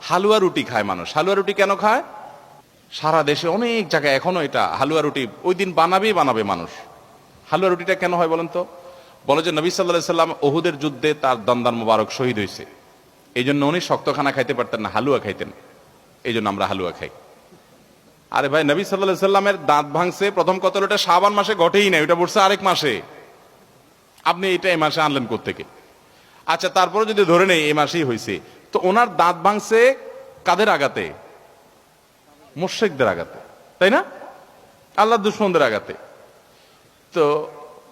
হালুয়া রুটি খায় মানুষ। হালুয়া রুটি কেন খায়? সারা দেশে অনেক জায়গায় এখনো এটা হালুয়া রুটি ওই দিন বানাবে মানুষ। হালুয়া রুটিটা কেন হয় বলেন তো? বলে যে নবী সাল্লাল্লাহু আলাইহি সাল্লাম ওহুদের যুদ্ধে তার দন্দান মোবারক শহীদ হয়েছে, এই জন্য উনি শক্ত খানা খাইতে পারতেন না, হালুয়া খাইতেন, এই জন্য আমরা হালুয়া খাই। আরে ভাই, নবী সাল্লাল্লাহু আলাইহি সাল্লামের দাঁত ভাঙছে প্রথম কতলটা শাবান মাসে ঘটেই না, ওটা পড়ছে আরেক মাসে। আপনি এটা এই মাসে আনলেন কোত্থেকে? আচ্ছা, তারপরে যদি ধরে নেই এই মাসেই হয়েছে, তো ওনার দাঁত ভাঙছে কাদের আঘাতে? মুশরিকদের আঘাতে, তাই না? আল্লাহর দুশমনদের আঘাতে। তো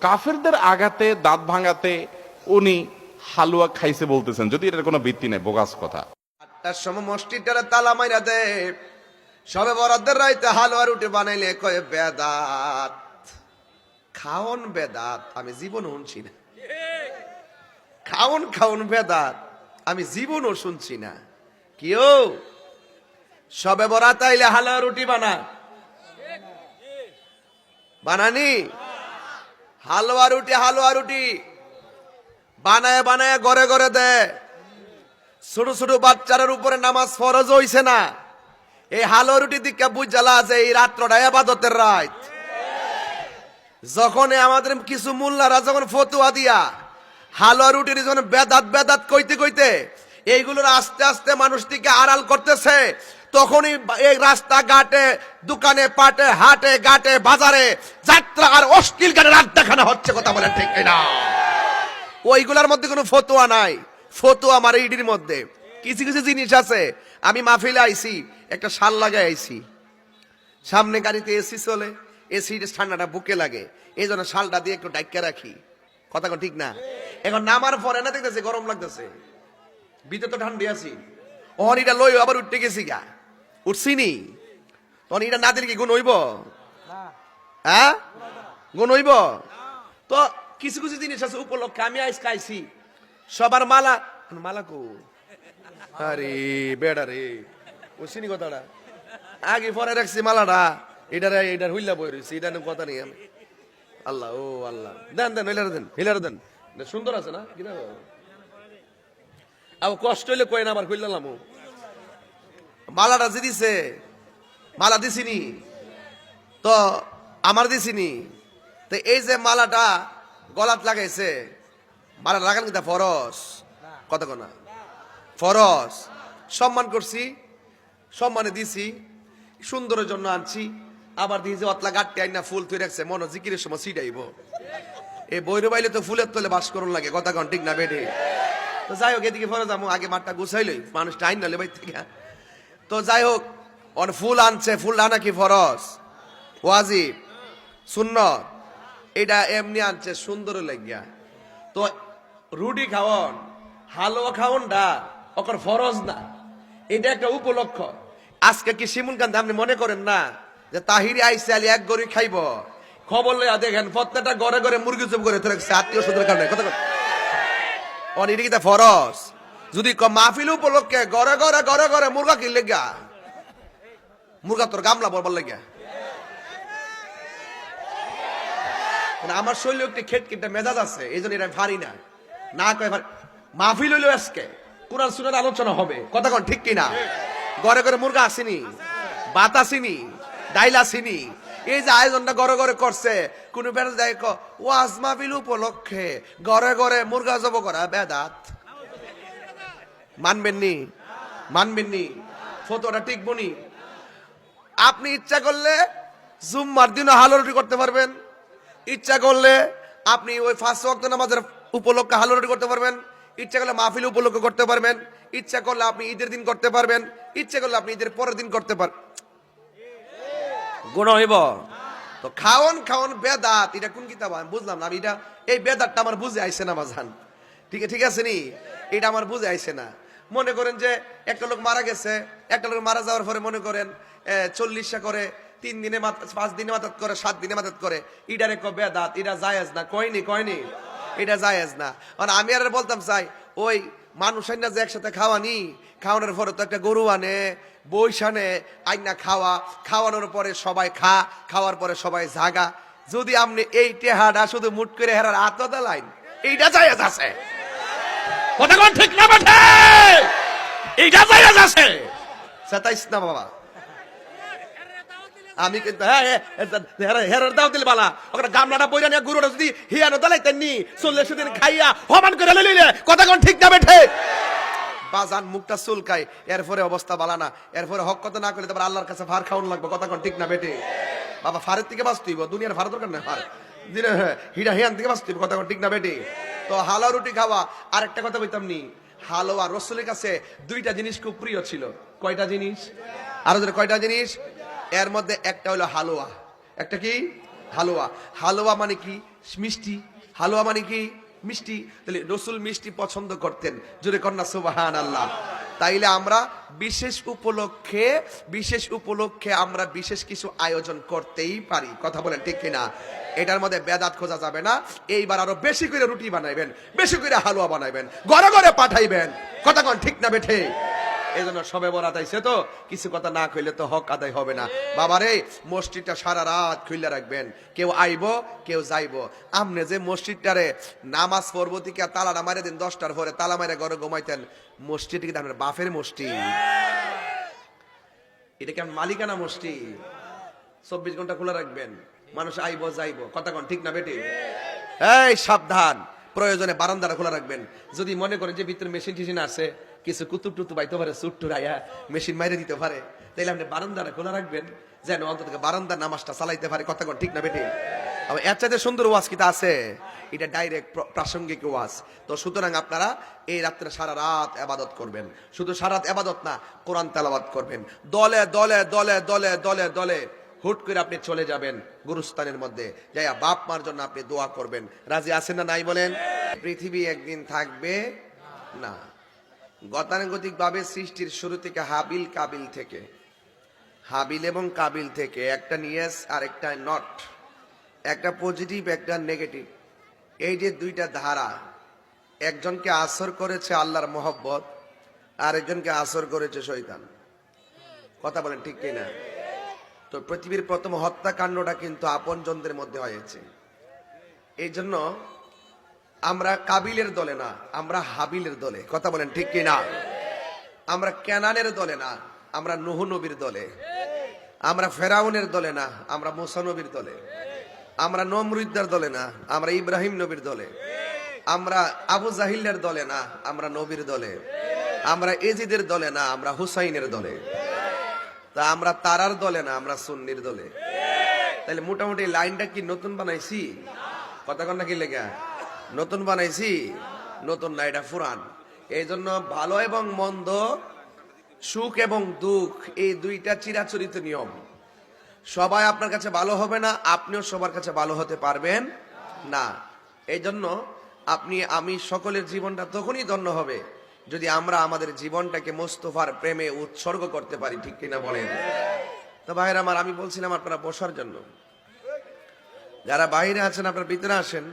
কাফেরদের আঘাতে, দাঁত ভাঙাতে উনি হালুয়া খাইছে বলতেছেন, যদি এটার কোনো ভিত্তি নেই, বোগাস কথা। 8টার সময় মসজিদটারে তালা মাইরা দে, সবে বরাদ্দের রাইতে হালুয়া রুটি বানাইলে কয়ে বেদাত, খাওন বেদাত। আমি জীবনও শুনছি না। খাওন বেদাত আমি জীবনও শুনছি না। কেউ সবে বরাত আইলে হালুয়া রুটি বানানি হালুয়া রুটি বানায় ঘরে ঘরে দে। ছোট ছোট বাচ্চাদের উপরে নামাজ ফরজ হইছে না। এই হালুয়া রুটি দিকে বুঝালা আছে এই রাত্রটা ইবাদতের রাত। যখন আমাদের কিছু মোল্লারা যখন ফতুয়া দিয়া হালুয়া রুটির যখন বেদাত কইতে এইগুলোর আস্তে আস্তে মানুষ থেকে আড়াল করতেছে, তখনই এই রাস্তা ঘাটে, দোকানে পাটে, হাটে ঘাটে, বাজারে যাত্রা আর অশ্লীল গানের আড্ডাখানা হচ্ছে। কথা বলেন ঠিক না? ওইগুলার মধ্যে কোনো ফতুয়া নাই। ফতুয়া আমার এইটির মধ্যে কিছু কিছু জিনিস আছে। আমি মাহফিলে আইছি, একটা শাল লাগাই আইছি, সামনে গাড়িতে এসি চলে, এসি ঠান্ডাটা বুকে লাগে, এই জন্য শালটা দিয়ে একটু ডাইকা রাখি। কথা ঠিক না? এখন নামার পরে না দেখতেছে গরম লাগতেছে, ভিতরে তো ঠান্ডা আছি, ওহন এটা লই আবার উঠতে গেছি গা, উঠছিনি তখন এটা না দিলে কি গুণ হইব? হ্যাঁ, গুণ হইব? তো কিছু কিছু জিনিস আছে উপলক্ষে আমি আইস খাইছি। সবার মালা কো, আরে বেড়া রে, বুঝছিনি কথাটা? আগে পরে রাখছি মালাটা, এটার হুইল্লা বই রয়েছে, এটা কথা নেই। আমি আল্লাহ, ও আল্লাহ, দেন হিলার দেন, সুন্দর আছে না? কি আবার কষ্ট হইলে কয় না, আবার খুললাম মালাটা যে দিছে, মালা দিছিনি তো আমার দিছিনি। তো এই যে মালাটা গলাত লাগাইছে, মালা লাগান কিন্তু ফরজ। কথা না, ফরজ। সম্মান করছি, সম্মানে দিছি, সুন্দরের জন্য আনছি। আবার দিয়েছি অতলা গাঁটতে আইনা ফুল তুই রাখছে, মনে জিকিরের সময় ছিটাইব। এই বৈর বাইলে তো ফুলের তলে বাস করুন লাগে। কথা কন ঠিক না বেটে? তো যাই হোক, এদিকে ফরজ আমি আগে মাঠটা গুছাইলই, মানুষটা আইন নালে বাই থেকে। তো যাই হোক, অন ফুল আনছে, ফুল আনা কি ফরজ, ওয়াজিব, সুন্নত। এটা এমনি আনছে সুন্দর লাগিয়া। তো রুটি খাওয়ন, হালুয়া খাওয়নটা ওকর ফরজ না, এটা একটা উপলক্ষ। আজকে কি শিমুল কান্দ আপনি মনে করেন না যে তাহিরি আইসে আলী এক গরি খাইব? খবর লইয়া দেখেন প্রত্যেকটা ঘরে ঘরে মুরগি চুপ করে রাখছে আত্মীয় স্বজনের কারণে। কথা অন এটা কি তা ফরজ? যদি মাহফিল উপলক্ষে ঘরে ঘরে মুরগা কিনলে গা, মুরগা তোর গামলা বলবার লাগিয়া। আমার শৈলী একটি খেটকিটা মেজাজ আছে, এই জন্য এটা ভারী না কয় মাহফিল হইলো আজকে কোরআন সুন্নাহর আলোচনা হবে। কথা কন ঠিক কিনা? ঘরে ঘরে মুরগা আসেনি, ভাত আসেনি, ডাইল আসেনি। এই যে আয়োজনটা ঘরে ঘরে করছে, কোন বেড়া যায় ওয়াজ মাহফিল উপলক্ষে ঘরে ঘরে মুরগা জব করা বেদাত। মানবেননি? ফতোয়াটা ঠিক বনি? আপনি ইচ্ছা করলে জুম্মার দিনও হালুয়া রুটি করতে পারবেন, ইচ্ছা করলে আপনি ওই 5 ওয়াক্ত নামাজের উপলক্ষে হালুয়া রুটি করতে পারবেন, ইচ্ছা করলে মাহফিল উপলক্ষে করতে পারবেন, ইচ্ছা করলে আপনি ঈদের দিন করতে পারবেন, ইচ্ছা করলে আপনি ঈদের পরের দিন করতে পারবেন। গুণ হইব? তো খাওন বেদাত, এটা কোন কিতাব আমি বুঝলাম না। এটা এই বেদাতটা আমার বুঝে আইছে না বাজান। ঠিক আছে নি? এটা আমার বুঝে আইছে না। মনে করেন যে একটা লোক মারা গেছে, একটা লোক মারা যাওয়ার পরে মনে করেন 40 করে, 3 দিনে 5 দিনে মাতাত করে, 7 দিনে মাতাত করে, এটারে কয় বেদাত। এটা জায়েজ না। কয়নি এটা জায়েজ না। মানে আমি আর বলতাম চাই, ওই মানুষ আইনা যে একসাথে খাওয়ানোর পরে তো একটা গরু আনে, বৈশানে আইনা খাওয়ানোর পরে সবাই খাওয়ার পরে সবাই জাগা। যদি আপনি এই টেহাটা শুধু মুট করে হেরার আত্মদা লাইন, এইটা জায়েজ আছে। কথা কোন ঠিক না? এইটা জায়েজ আছে। সেতাইস না বাবা। আমি কিন্তু হেরার দাও দিল বালা ওখানে গামলাটা বইরা নিয়ে গুরুটা যদি হিয়ানো দালাইতেন নি 40 দিন খাইয়া হমান করে লইলে কথা কোন ঠিক না বেঠে বাজান মুখটা চুলকায়, এরপরে অবস্থা বালা না, এরপরে হক কথা না করলে তারপর আল্লাহর কাছে ফার খাওয়ানো লাগবে, কথা কোন ঠিক না বেঠে বাবা। ফারের থেকে বাঁচতে হইব, দুনিয়ার ফার দরকার না, ফার দিনে হিডা হিয়ান থেকে বাঁচতে হইব, কথা কোন ঠিক না বেঠে। তো হালুয়া রুটি খাওয়া। আর একটা কথা বলতাম নি, হালুয়া রাসূলের কাছে দুইটা জিনিস খুব প্রিয় ছিল। কয়টা জিনিস? আরো ধরে কয়টা জিনিস? এর মধ্যে একটা হলো হালুয়া। একটা কি? হালুয়া। হালুয়া মানে কি? মিষ্টি। হালুয়া মানে কি? মিষ্টি। তাহলে রাসূল মিষ্টি পছন্দ করতেন, জোরে কন্যা সুবহানাল্লাহ। তাইলে আমরা বিশেষ উপলক্ষে আমরা বিশেষ কিছু আয়োজন করতেই পারি, কথা বলেন ঠিক কিনা? এটার মধ্যে বেদাত খোঁজা যাবে না। এইবার আরো বেশি করে রুটি বানাইবেন, বেশি করে হালুয়া বানাইবেন, ঘরে ঘরে পাঠাইবেন, কথা কোন ঠিক না বেঠে? এই জন্য সবে বরাত আইছে তো কিছু কথা না কইলে তো হক আদায় হবে না। বাবারে মসজিদটা সারা রাত খুইলা রাখবেন, কেউ আইবো কেউ যাইবো। আমনে যে মসজিদটারে নামাজ পড়বো থেকে তালাটা মারে দিন 10টার পরে তালা মারে ঘরে ঘুমাইতেন, মসজিদ কি আপনার বাপের মসজিদ? এটা কি মালিকানা মসজিদ? 24 ঘন্টা খোলা রাখবেন, মানুষ আইবো যাইবো, কথা কোন ঠিক না বেটি? এই সাবধান, প্রয়োজনে বারান্দাটা খোলা রাখবেন। যদি মনে করেন যে ভিতরে মেশিন টেশিন আছে, কিছু কুতুব টুতুব আইতে পারে, সুট্টুর আইয়া মেশিন মাইরে দিতে পারে, তাইলে আপনি বারান্দাটা খোলা রাখবেন যেন অন্তত বারান্দার নামাজটা চালাইতে পারে, কথা কোন ঠিক না বেটি? আবার এর চাইতে সুন্দর ওয়াজ কিতা আছে? এটা ডাইরেক্ট প্রাসঙ্গিক ওয়াজ। তো সুতরাং আপনারা এই রাত্রে সারা রাত ইবাদত করবেন, শুধু সারা রাত ইবাদত না, কোরআন তেলাওয়াত করবেন। দলে দলে দলে দলে দলে দলে হুট করে আপনি চলে যাবেন গুরুস্থানের মধ্যে, যাইয়া বাপ মার জন্য আপনি দোয়া করবেন। রাজি আছেন না নাই বলেন? পৃথিবী একদিন থাকবে না। গতানুগতিক ভাবে সৃষ্টির শুরু থেকে হাবিল এবং কাবিল থেকে একটা ইয়েস আর একটা নট, একটা পজিটিভ একটা নেগেটিভ, এই যে দুইটা ধারা, একজনকে আসর করেছে আল্লাহর মহব্বত, আর একজনকে আসর করেছে শয়তান, কথা বলেন ঠিক কিনা? তো পৃথিবীর প্রথম হত্যাকাণ্ডটা কিন্তু আপনজনদের মধ্যে হয়েছে। এই জন্য আমরা কাবিলের দলে না, আমরা হাবিলের দলে, কথা বলেন ঠিক কিনা? আমরা কেনানের দলে না, আমরা নূহ নবীর দলে। আমরা ফেরাউনের দলে না, আমরা মুসা নবীর দলে। আমরা নমরুদের দলে না, আমরা ইব্রাহিম নবীর দলে। আমরা আবু জাহিলের দলে না, আমরা নবীর দলে। আমরা এজিদের দলে না, আমরা হুসাইনের দলে। তা আমরা তারার দলে না, আমরা সুন্নির দলে। তাহলে মোটামুটি লাইনটা কি নতুন বানাইছি? কথা কন না কি লেগা নতুন বানাইছি? নতুন না, এটা পুরান। এই জন্য ভালো এবং মন্দ, সুখ এবং দুঃখ, এই দুইটা চিরাচরিত নিয়ম। সবাই আপনার কাছে ভালো হবে না, আপনিও সবার কাছে ভালো হতে পারবেন না। এই জন্য আপনি আমি সকলের জীবনটা তখনই ধন্য হবে যদি আমরা আমাদের জীবনটাকে মোস্তফার প্রেমে উৎসর্গ করতে পারি, ঠিক কিনা বলেন? তো ভাইরা আমার, আমি বলছিলাম আপনারা বসার জন্য, যারা বাইরে আছেন আপনারা ভিতরে আসেন,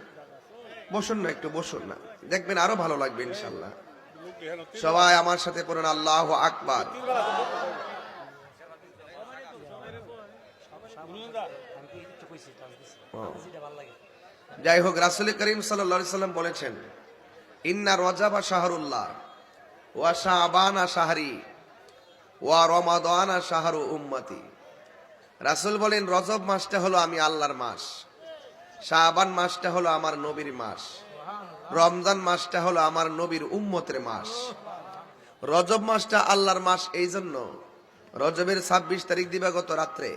বসুন না, একটু বসুন না, দেখবেন আরো ভালো লাগবে ইনশাল্লাহ। সবাই আমার সাথে পড়েন আল্লাহু আকবার। যাই হোক, রাসূল করিম সাল্লাল্লাহু আলাইহি সাল্লাম বলেছেন, ইন্না রজব শাহরুল্লাহ ওয়া শাবানা শাহরি ওয়া রমাদানা শাহরু উম্মতি। রাসূল বলেন, রজব মাসটা হলো আমি আল্লাহর মাস, শাবান মাসটা হলো আমার নবীর মাস, রমজান মাসটা হলো আমার নবীর উম্মতের মাস। রজব মাসটা আল্লাহর মাস এই জন্য, রজবের 26 তারিখ দিবাগত রাত্রে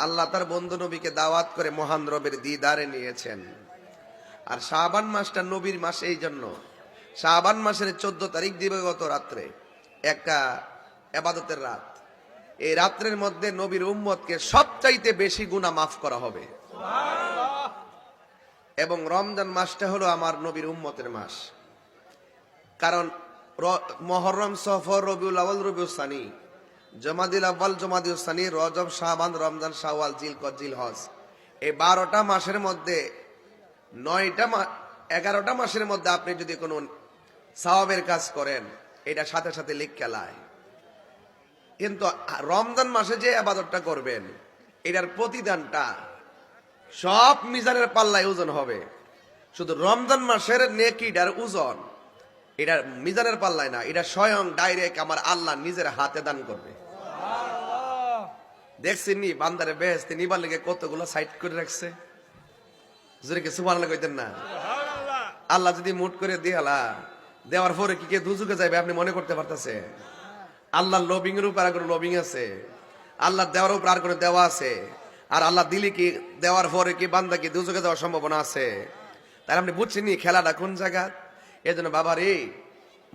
আল্লাহ তার বন্ধু নবীকে দাওয়াত করে মহান রবের দিদারে নিয়েছেন। আর শাবান মাসটা নবীর মাস এই জন্য, শাবান মাসের 14 তারিখ দিবাগত রাত্রে একটা ইবাদতের রাত। এই রাত্রের মধ্যে নবীর উম্মতকে সবচাইতে বেশি গুনাহ মাফ করা হবে। এবং রমজান মাসটা হলো আমার নবীর উম্মতের মাস, কারণ মুহররম, সফর, রবিউল আউয়াল, রবিউল সানি, জমাদিল আউয়াল, জমাদিল সানি, রজব, শাবান, রমজান, শাওয়াল, জিলকদ, জিলহজ, এই 12টা মাসের মধ্যে 11টা মাসের মধ্যে আপনি যদি কোনো সওয়াবের কাজ করেন, এটা সাথে সাথে লিখে লায়। কিন্তু রমজান মাসে যে ইবাদতটা করবেন, এটার প্রতিদানটা সব মিজানের পাল্লায় ওজন হবে। শুধু রমজান মাসের নেকিটার ওজন এটা মিজানের পাল্লায় না, এটা স্বয়ং ডাইরেক্ট আমার আল্লাহ নিজের হাতে দান করবে। দেখছেন নি বান্দারে বেহেশতে নিবার লেগে কতগুলো সাইড করে রাখছে, জোরে কি সুবহানাল্লাহ কইতেন না? আল্লাহ যদি মুট করে দিয়ালা দেওয়ার পরে কি কে দুজুকে যাবে আপনি মনে করতে পারতেছে? আল্লাহর লবিং এর উপর আর কোনো লবিং আছে? আল্লাহ দেওয়ার উপর আর কোনো দেওয়া আছে? আর আল্লাহ দিলে কি দেওয়ার পরে কি বান্দা কি দুজুকে যাওয়ার সম্ভাবনা আছে? তাই আপনি বুঝছেন খেলাটা কোন জায়গা? এই জন্য বাবার এই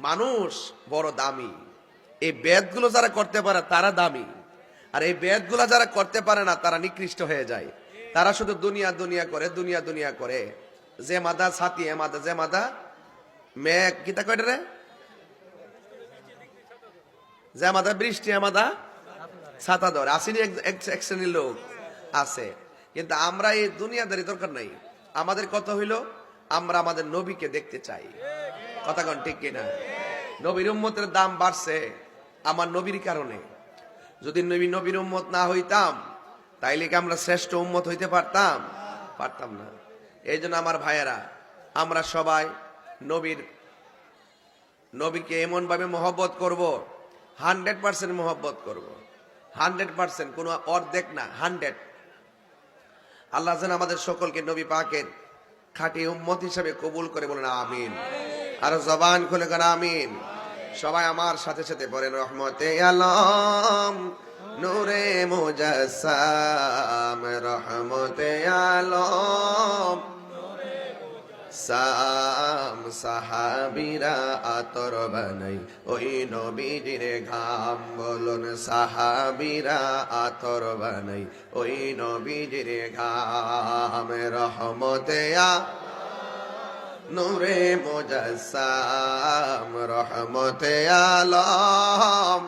মানুষ বড় দামি। এই বেদগুলো যারা করতে পারে তারা দামি, আর এই বেদগুলো যারা করতে পারে না তারা নিকৃষ্ট হয়ে যায়। তারা শুধু দুনিয়া দুনিয়া করে, দুনিয়া দুনিয়া করে। যে মাদা ছাতি এ মাদা, যে মাদা মেঘ কিতা কয়টা রে, যে মাদা বৃষ্টি এ মাদা ছাতা ধরে। আসেনি এক শ্রেণীর লোক আছে, কিন্তু আমরা এই দুনিয়াদারি দরকার নাই। আমাদের কথা হইল আমরা আমাদের নবীকে দেখতে চাই। কথা কোন ঠিক কিনা? নবীর উম্মতের দাম বাড়ছে আমার নবীর কারণে। যদি নবীর উম্মত না হইতাম তাইলে কি আমরা শ্রেষ্ঠ উম্মত হইতে পারতাম? পারতাম না। এই জন্য আমার ভাইয়েরা, আমরা সবাই নবীকে এমন ভাবে মহব্বত করব, 100% মহব্বত করব, 100%, কোনো অর্ধেক না, 100। আল্লাহ যেন আমাদের সকলকে নবী পাকের খাঁটি উম্মত হিসাবে কবুল করে, বলেন আমিন। আর জবান খুলে করেন আমিন। সবাই আমার সাথে সাথে পড়েন রহমতে আলম নূরে মুজাসসাম, রহমতে আলম সাম। সাহাবীরা আতর বানাই ওই নবীজির ঘাম, বলুন সাহাবীরা আতর বানাই ওই নবীজির ঘাম। রহমতে নূরে মুজাসসাম, রহমতে আলম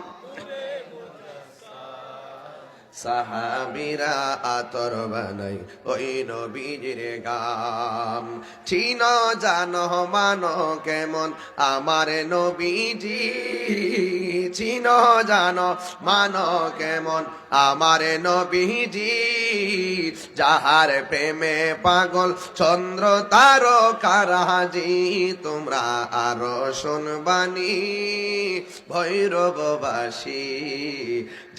সাহাবীরা আতর বানাই ওই নবীজির গাম। চিন জানো মানো কেমন আমার নবীজি, চিন জানো মানো কেমন আমার নবীজি, যাহার প্রেমে পাগল চন্দ্র তারকারাজি। তোমরা আরো শুনবানি ভৈরববাসী,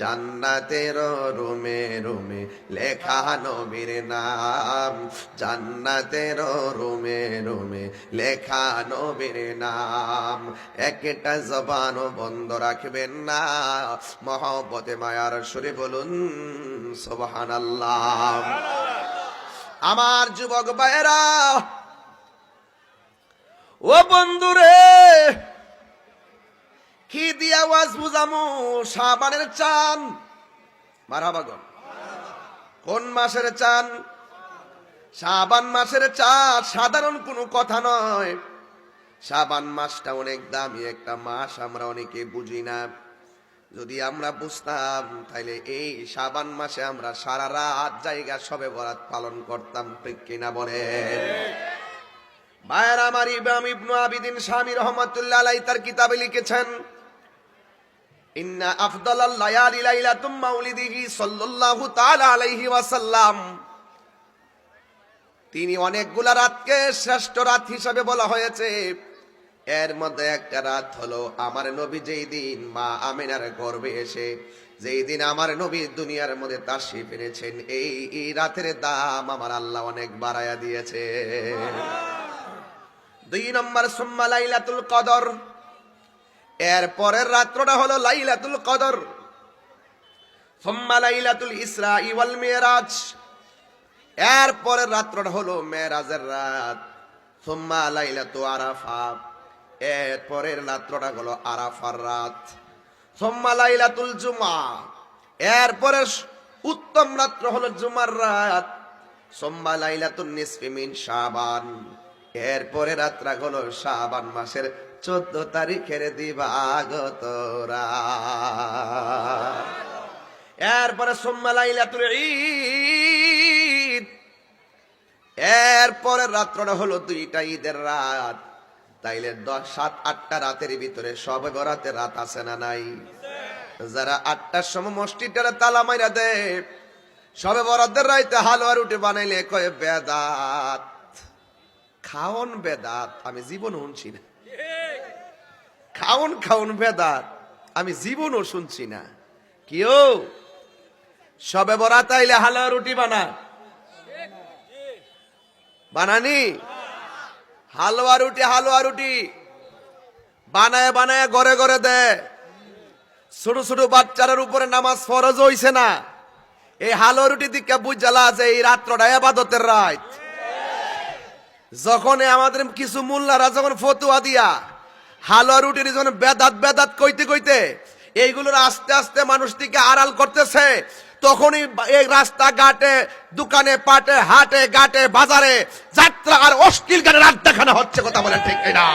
জান্নাতের রুমে রুমে লেখা নবীর নাম, জান্নাতের রুমে রুমে লেখা নবীর নাম। একটা জবানও বন্ধ রাখবেন না, মহব্বতে মায়ার সুরে বলুন সুবহানাল্লাহ। আমার যুবক ভাইয়েরা, ও বন্ধুরে, কি দিয়ে আওয়াজ বুঝামু শাবানের চান? মারহাবা গো। কোন মাসের চান? শাবান মাসের চান সাধারণ কোনো কথা নয়। শাবান মাসটা অনেক দামি একটা মাস, আমরা অনেকে বুঝি না। যদি আমরা বুঝতাম তাহলে এই শাবান মাসে আমরা সারা রাত জায়গা শবে বরাত পালন করতাম, ঠিক কিনা বলেন? ভাইয়ের আমার, ইমাম ইবনে আবিদিন শামী রহমাতুল্লাহ আলাইহি তার কিতাবে লিখেছেন, ইন্না আফদালাল লায়ালি লাইলাতুম মাউলিদিহি সাল্লাল্লাহু তাআলা আলাইহি ওয়াসাল্লাম। তিনি অনেকগুলা রাতকে শ্রেষ্ঠ রাত হিসাবে বলা হয়েছে। এর মধ্যে একটা রাত হলো আমার নবী যেই দিন মা আমিনার গর্ভে এসে যেই দিন আমার নবী দুনিয়ার মধ্যে তাশরীফ এনেছেন, এই রাতের দাম আমার আল্লাহ অনেক বাড়ায়া দিয়েছে। 2 নম্বর সুম্মা লাইলাতুল কদর, এর পরের রাত্রটা হলো লাইলাতুল কদর। সুম্মা লাইলাতুল ইসরা ওয়াল মিরাজ, এর পরের রাত্রটা হলো মেরাজের রাত। সুম্মা লাইলাতু আরাফা, এর পরের রাত্রটা হলো আরাফার রাত। সুম্মা লাইলাতুল জুমা, এর পরের উত্তম রাত্র হলো জুমার রাত। সুম্মা লাইলাতুন নিসফি মিন শাবান, এর পরের রাত্র হলো শাবান মাসের 14 তারিখের দিবাগত রাত। এরপরে সুম্মা লাইলাতুল ঈদ, এরপরের রাত্রটা হলো 2টা ঈদের রাত। তাইলে 7-8টা রাতের ভিতরে শবে বরাতের রাত আছে না নাই? যারা 8টার সময় মসজিদটারে তালা মাইরা দেয়, শবে বরাতের রাইতে হালুয়া রুটি বানাইলে কয় বেদাত। খাওন বেদাত, আমি জীবন শুনছি না। খাওন বেদাত, আমি জীবনও শুনছি না। কেউ সবে বরাত আইলে হালুয়া রুটি বানানি হালুয়া রুটি বানায় বানায় ঘরে ঘরে দেয়। ছোট ছোট বাচ্চাদের উপরে নামাজ ফরজ হইছে না, এই হালুয়া রুটি দিকে বুঝালা যে এই রাত্রটা ইবাদতের রাত। যখন আমাদের কিছু মোল্লারা যখন ফতুয়া দিয়া হালুয়া রুটির যখন বেদাত কইতে কইতে এইগুলোর আস্তে আস্তে মানুষটিকে আড়াল করতেছে, তখনই এই রাস্তা ঘাটে, দোকানে পাটে, হাটে ঘাটে, বাজারে যাত্রা আর অশ্লীল গানের আড্ডাখানা হচ্ছে। কথা বলেন ঠিক না?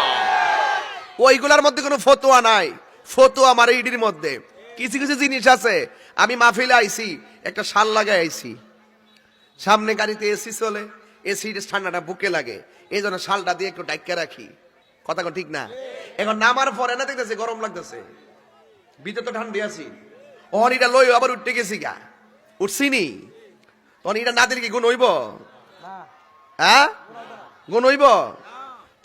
ওইগুলার মধ্যে কোনো ফতুয়া নাই, ফতুয়া আমার ইডির মধ্যে কিছু কিছু জিনিস আছে। আমি মাহফিলে আইছি, একটা শাল লাগাই আইছি, সামনে গাড়িতে এসি চলে, এসি ঠান্ডাটা বুকে লাগে, এই জন্য শালটা দিয়ে একটু ডাইকা রাখি। কথা ঠিক না? এখন নামার পরে না দেখতেছে গরম লাগতেছে, ভিতরে তো ঠান্ডা আছি, ওহন এটা লই আবার উঠতে গেছি গা, উঠছিনি তখন এটা না দিলে কি গুণ হইব? হ্যাঁ, গুণ হইব?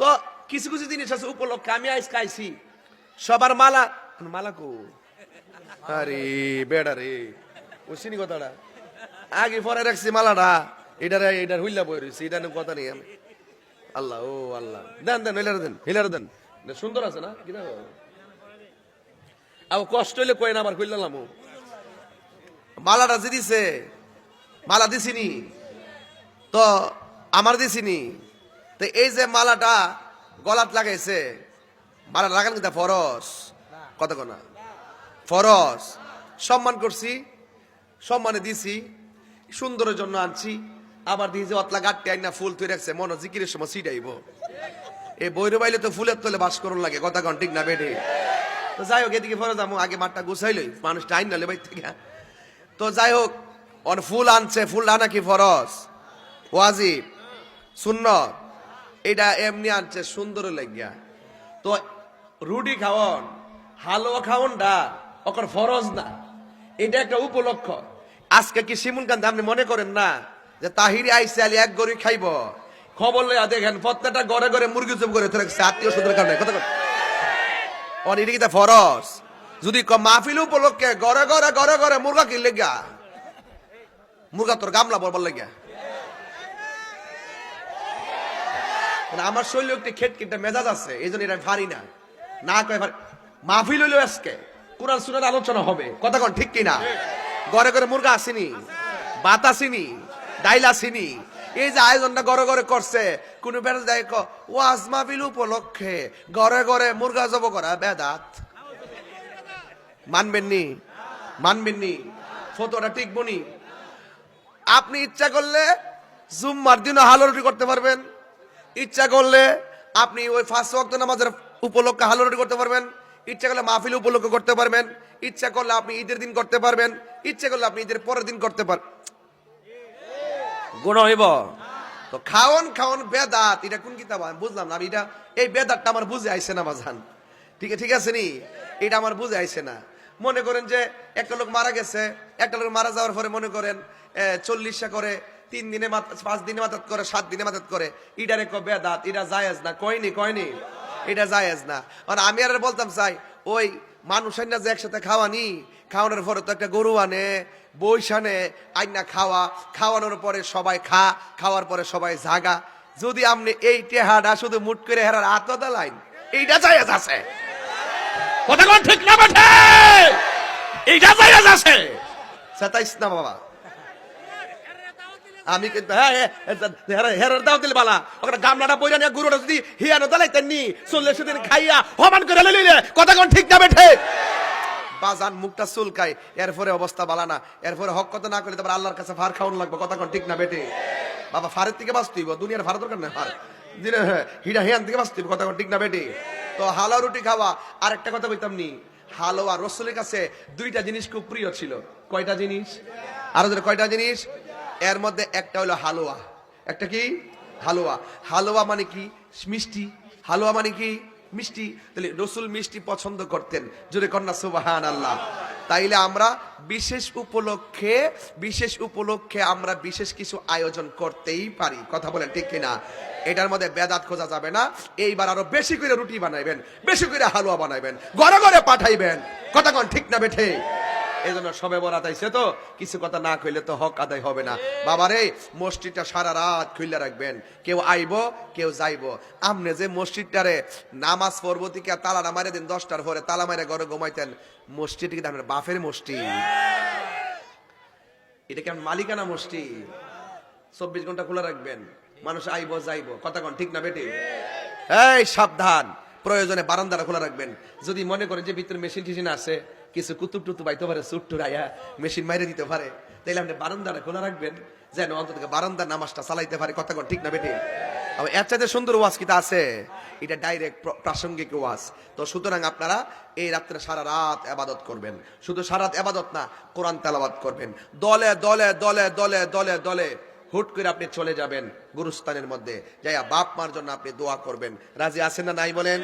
তো কিছু কিছু জিনিস আছে উপলক্ষে আমি আজকে আইছি, সবার মালা কো, আরে বেড়া রে, উঠছিনি কথাটা আগে পরে রাখছি মালাটা, এটার হইলা বই রয়েছে, এটা কথা নেই। আমি আল্লাহ, ও আল্লাহ, দেন হিলার দেন, সুন্দর আছে না কিনা? আবার কষ্ট হইলে কই না, আবার কইলাম মালাটা যে দিছে, মালা দিছিনি তো আমার দিছিনি, তো এই যে মালাটা গলাত লাগাইছে, মালা লাগান কিন্তু ফরজ। কথা কোনা ফরজ, সম্মান করছি, সম্মানে দিছি, সুন্দরের জন্য আনছি। আবার দিয়েছে অতলা গাঁটতে আইনা ফুল তুই রাখছে, মনে জিকিরের সময় সিটাইব। এই বৈর বাইলে তো ফুলের তলে বাস করুন লাগে। কথা কন ঠিক না বেঠে? তো যাই হোক, এদিকে ফরজ আমো আগে মাঠটা গুছাইলই, মানুষটা আইন নালে বাই থেকে। তো যাই হোক, অন ফুল আনছে, ফুল আনা কি ফরজ, ওয়াজিব, সুন্নত, এটা এমনি আনছে সুন্দর লাগিয়া। তো রুটি খাওয়ন, হালুয়া খাওয়নটা ওখানে ফরজ না, এটা একটা উপলক্ষ। আজকে কি শিমুল কান্দ আপনি মনে করেন না যে তাহিরি আইসে আলি এক গরি খাইব? খবর লইয়া দেখেন প্রত্যেকটা ঘরে ঘরে মুরগি চুপ করে রাখছে, আত্মীয় স্বজনের কারণে। কথা অন এটা কি ফরজ? যদি মাহফিল উপলক্ষে ঘরে ঘরে ঘরে ঘরে মুরগা কিনলে গা, মুরগা তোর গামলা বলবার লেগা, আমার শরীরে একটি খেটকিটা মেজাজ আছে, এই জন্য এটা পারি না, না কয় মাহফিল হইলো আজকে কোরআন সুন্নাহর আলোচনা হবে। কথা কন ঠিক কিনা? ঘরে ঘরে মুরগা আসেনি, ভাত আসেনি, ডাইল আসেনি, এই যে আয়োজনটা ঘরে ঘরে করছে, কোন বেড়া দেয় ওয়াজ মাহফিল উপলক্ষে ঘরে ঘরে মুরগা জব করা বেদাত। মানবেননি? ফটোটা টিকবনি? আপনি ইচ্ছা করলে জুম্মার দিনও হালুয়া রুটি করতে পারবেন, ইচ্ছা করলে আপনি ওই 5 ওয়াক্ত নামাজের উপলক্ষে হালুয়া রুটি করতে পারবেন, ইচ্ছা করলে মাহফিল উপলক্ষে করতে পারবেন, ইচ্ছা করলে আপনি ঈদের দিন করতে পারবেন, ইচ্ছা করলে আপনি ঈদের পরের দিন করতে পারবেন। গুণ হইব? তো খাওন বেদাত, এটা কোন কিতাব আমি বুঝলাম না। আমি এটা এই বেদাতটা আমার বুঝে আইছে না বাজান, ঠিক আছে নি? এটা আমার বুঝে আইছে না। মনে করেন যে একটা লোক মারা গেছে, একটা লোক মারা যাওয়ার পরে মনে করেন 40 করে, 3 দিনে 5 দিনে মাতাত করে, 7 দিনে মাতাত করে, এটারে কো বেদাত, এটা জায়েজ না। কয়নি এটা জায়েজ না। আর আমি আর বলতাম চাই, ওই মানুষ আইনা যে একসাথে খাওয়ানোর পরে তো একটা গরু আনে, বৈশানে আইনা খাওয়ানোর পরে সবাই খাওয়ার পরে সবাই জাগা। যদি আপনি এই টেহাটা শুধু মুট করে হেরার আত্মদা লাইন, এইটা জায়েজ আছে। কথা কোন ঠিক না বেঠে? এইটা জায়েজ আছে। সাতাইস না বাবা, আমি কিন্তু হেরার দাও দিল বালা, ওখানে গামলাটা বইরা নিয়ে গুরুটা যদি হিয়ানো দালাইতেননি 40 দিন খাইয়া হমান করে লইলে। কথা কোন ঠিক না বেঠে? বাজান মুখটা চুলকায়, এরপরে অবস্থা বালা না, এরপরে হক কথা না করলে তারপর আল্লাহর কাছে ফার খাওয়ান লাগবে। কথা কোন ঠিক না বেঠে? বাবা ফারের থেকে বাঁচতেইব, দুনিয়ার ফার দরকার না, ফার দিনে হিডা হিয়ান থেকে বাঁচতেইব। কথা কোন ঠিক না বেঠে? তো হালুয়া রুটি খাওয়া। আর একটা কথা কইতাম নি, হালুয়া রাসূলের কাছে 2টা জিনিস খুব প্রিয় ছিল। কয়টা জিনিস? আরো কয়টা জিনিস? এর মধ্যে একটা হলো হালুয়া। একটা কি? হালুয়া মানে কি? মিষ্টি। হালুয়া মানে কি? মিষ্টি। তাহলে রাসূল মিষ্টি পছন্দ করতেন, জোরে কন্যা সুবহানাল্লাহ। তাইলে আমরা বিশেষ উপলক্ষে আমরা বিশেষ কিছু আয়োজন করতেই পারি। কথা বলেন ঠিক কিনা? এটার মধ্যে বেদাত খোঁজা যাবে না। এইবার আরো বেশি করে রুটি বানাইবেন, বেশি করে হালুয়া বানাইবেন, ঘরে ঘরে পাঠাইবেন। কথা কোন ঠিক না বেঠে? এই জন্য সবে বরাত আইছে তো কিছু কথা না কইলে তো হক আদায় হবে না। বাবারে মসজিদটা সারা রাত খুইলা রাখবেন, কেউ আইবো কেউ যাইবো। আমনে যে মসজিদটারে নামাজ পড়বো থেকে তালা মারে দিন 10টার পরে তালা মারে ঘরে ঘুমাইতেন, মসজিদ কিন্তু আপনার বাপের মসজিদ, এটা কি আপনার মালিকানা মসজিদ। 24 ঘন্টা খোলা রাখবেন, মানুষ আইবো যাইবো, কথা কন ঠিক না বেটি? এই সাবধান, প্রয়োজনে বারান্দাটা খোলা রাখবেন। যদি মনে করেন যে ভিতরে মেশিন টেশিন আছে, কিছু কুতুব টুতুব আইতে পারে, সুট্টুর আয়া মেশিন মাইরে দিতে পারে, তাইলে আপনি বারান্দাটা খোলা রাখবেন যেন অন্তত বারান্দার নামাজটা চালাইতে পারে, কথা কন ঠিক না বেটি? আবার এর চাইতে সুন্দর ওয়াজ কিতা আছে, এটা ডাইরেক্ট প্রাসঙ্গিক ওয়াজ। তো সুতরাং আপনারা এই রাত্রে সারা রাত ইবাদত করবেন, শুধু সারা রাত ইবাদত না, কোরআন তেলাওয়াত করবেন। দলে দলে দলে দলে দলে দলে হুট করে আপনি চলে যাবেন গুরুস্থানের মধ্যে, যাইয়া বাপ মার জন্য আপনি দোয়া করবেন। রাজি আছেন না নাই বলেন?